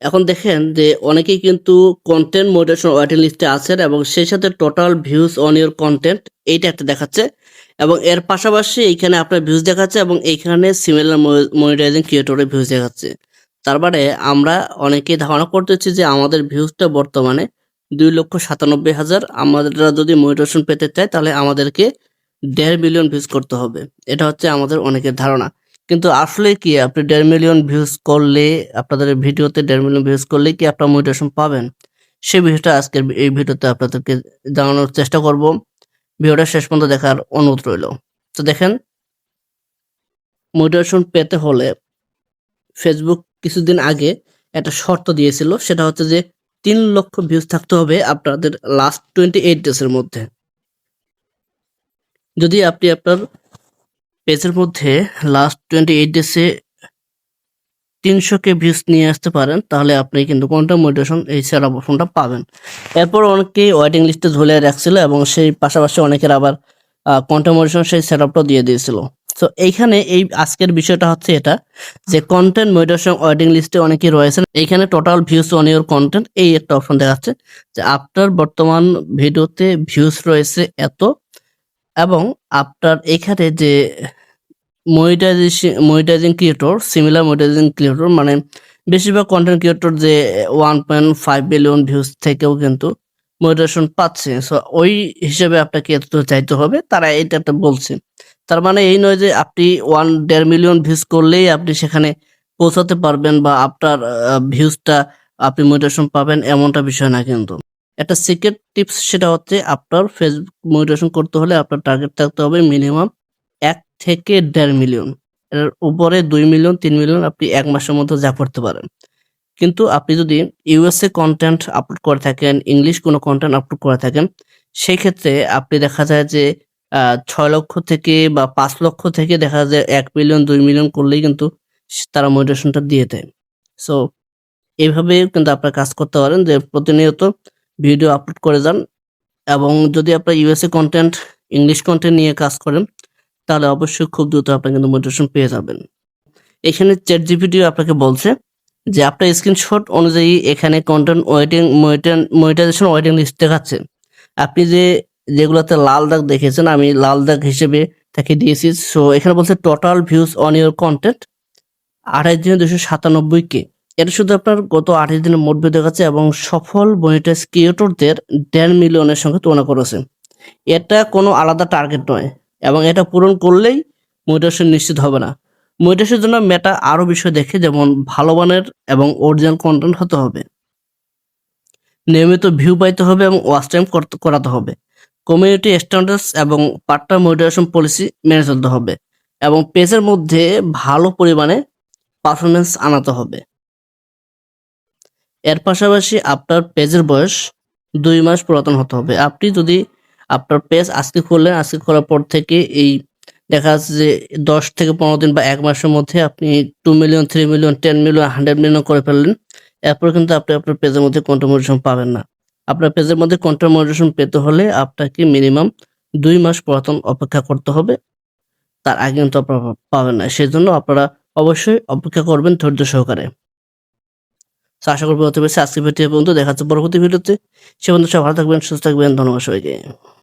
এখন দেখেন যে অনেকেই কিন্তু কন্টেন্ট মনিটাইজেশন ওয়েটিং লিস্টে আছেন এবং সেই সাথে total views on your content এইটা একটা দেখাচ্ছে এবং এর পাশাপাশি এইখানে আপনার ভিউজ দেখাচ্ছে এবং এইখানে সিমিলার মনিটাইজিং ক্রিয়েটরের ভিউজ দেখাচ্ছে। তার মানে আমরা অনেকেই ধারণা করতেছি যে আমাদের ভিউজটা বর্তমানে 2,97,000। আমরা যদি মনিটাইজেশন পেতে চাই তাহলে আমাদেরকে 1.5 মিলিয়ন ভিউজ করতে হবে। এটা হচ্ছে আমাদের অনেকের ধারণা। কিন্তু আসলে কি আপনি 1.5 মিলিয়ন ভিউজ করলে আপনাদের ভিডিওতে 1.5 মিলিয়ন ভিউজ করলে কি আপনার মোটিভেশন পাবেন? সেই বিষয়টা আজকের এই ভিডিওতে আপনাদেরকে জানানোর চেষ্টা করব। ভিডিওটা শেষ পর্যন্ত দেখার অনুরোধ রইল। তো দেখেন, মোটিভেশন পেতে হলে ফেসবুক কিছুদিন আগে একটা শর্ত দিয়েছিল, সেটা হচ্ছে যে 3 লক্ষ ভিউজ থাকতে হবে আপনাদের লাস্ট 28 ডেজ এর মধ্যে। যদি আপনি আপনার পেজের মধ্যে লাস্ট 28 ডেজে 300K ভিউজ নিয়ে আসতে পারেন তাহলে আপনি কিন্তু কন্টেন্ট মনিটাইজেশন এই সেটআপ অপশনটা পাবেন। এরপর অনেকেই ওয়েটিং লিস্টে ঝুলিয়ে রাখছিল এবং সেই পাশাপাশি অনেকের আবার কন্টেন্ট মনিটাইজেশন সেই সেটআপটাও দিয়ে দিয়েছিল। তো এইখানে এই আজকের বিষয়টা হচ্ছে এটা যে কন্টেন্ট মনিটাইজেশন ওয়েটিং লিস্টে অনেকেই রয়েছেন। এইখানে total views on your content এই একটা অপশন দেখাচ্ছে যে আপনার বর্তমান ভিডিওতে ভিউজ রয়েছে এত এবং আপনার এখানে যে monetising creator, similar monetising creator মানে বেশিরভাগ কন্টেন্ট ক্রিয়েটর যে 1.5 বিলিয়ন ভিউজ থেকেও কিন্তু মনিটাইজেশন পাচ্ছে। সো ওই হিসেবে আপনাকে এত চাইতে হবে, তারা এটা একটা বলছে। তার মানে এই নয় যে আপনি 1.5 মিলিয়ন ভিউজ করলেই আপনি সেখানে পৌঁছাতে পারবেন বা আপনার ভিউজটা আপনি মনিটাইজেশন পাবেন এমনটা বিষয় না কিন্তু। একটা সিক্রেট টিপস সেটা হচ্ছে আপনার ফেসবুক মনিটাইজেশন করতে হলে আপনার টার্গেট থাকতে হবে মিনিমাম 1 থেকে 1.5 মিলিয়ন। এর উপরে 2 মিলিয়ন 3 মিলিয়ন আপনি 1 মাসের মধ্যে যা করতে পারেন। কিন্তু আপনি যদি ইউএসএ কনটেন্ট আপলোড করে থাকেন, ইংলিশ কোনো কনটেন্ট আপলোড করে থাকেন, সেই ক্ষেত্রে আপনি দেখা যায় যে 6 লক্ষ থেকে বা 5 লক্ষ থেকে দেখা যায় 1 মিলিয়ন 2 মিলিয়ন করলেই কিন্তু তারা মোটিভেশনটা দিয়ে দেয়। সো এইভাবে কিন্তু আপনারা কাজ করতে পারেন যে প্রতিনিয়ত ভিডিও আপলোড করে যান এবং যদি আপনার ইউএসএ কনটেন্ট, ইংলিশ কনটেন্ট নিয়ে কাজ করেন তাহলে অবশ্যই খুব দ্রুত আপনি কিন্তু মোটিভেশন পেয়ে যাবেন। এখানে ChatGPT আপনাকে বলছে যে আপনার স্ক্রিনশট অনুযায়ী এখানে কন্টেন্ট মনিটাইজেশন ওয়েটিং লিস্ট দেখাচ্ছে। আপনি যেগুলোতে লাল দাগ দেখেছেন আমি লাল দাগ হিসেবে তাকে দিয়েছি। সো এখানে বলছে total views on your content 28 দিনে 297K। এটা শুধু আপনার গত 28 দিনের মোট ভিউ দেখাচ্ছে এবং সফল মনিটাইজ ক্রিয়েটরদের 1.5 মিলিয়নের সঙ্গে তুলনা করেছে। এটা কোনো আলাদা টার্গেট নয় এবং এটা পূরণ করলেই মোটিভেশন নিশ্চিত হবে না। মোটিভেশনের জন্য মেটা আরো বিষয় দেখে, যেমন ভালো মানের এবং অরিজিনাল কন্টেন্ট হতে হবে, নিয়মিত ভিউ পাইতে হবে এবং ওয়াচ টাইম করাতে হবে, কমিউনিটি স্ট্যান্ডার্ডস এবং পার্টনার মোটিভেশন পলিসি মেনে চলতে হবে এবং পেজের মধ্যে ভালো পরিমাণে পারফরমেন্স আনাতে হবে। এর পাশাপাশি আপনার পেজের বয়স 2 মাস পুরাতন হতে হবে। আপনি যদি আপনার পেজ আজকে খুললেন, আজকে খোলার পর থেকে এই দেখা যাচ্ছে যে 10 থেকে 15 দিন বা 1 মাসের মধ্যে আপনি 2 মিলিয়ন, 3 মিলিয়ন, 10 মিলিয়ন, 100 মিলিয়ন করে ফেললেন। এরপর কিন্তু আপনি আপনার পেজের মধ্যে কন্টেন্ট মনিটাইজেশন পাবেন না। আপনার পেজের মধ্যে কন্টেন্ট মনিটাইজেশন পেতে হলে আপনাকে মিনিমাম 2 মাস পুরাতন অপেক্ষা করতে হবে। তার আগে কিন্তু আপনারা পাবেন না। সেজন্য আপনারা অবশ্যই অপেক্ষা করবেন ধৈর্য সহকারে। তো আশা করব হতে পেরেছি আজকের ভিডিও পর্যন্ত। দেখা হচ্ছে পরবর্তী ভিডিওতে। সে পর্যন্ত সবাই ভালো থাকবেন, সুস্থ থাকবেন। ধন্যবাদ সবাইকে।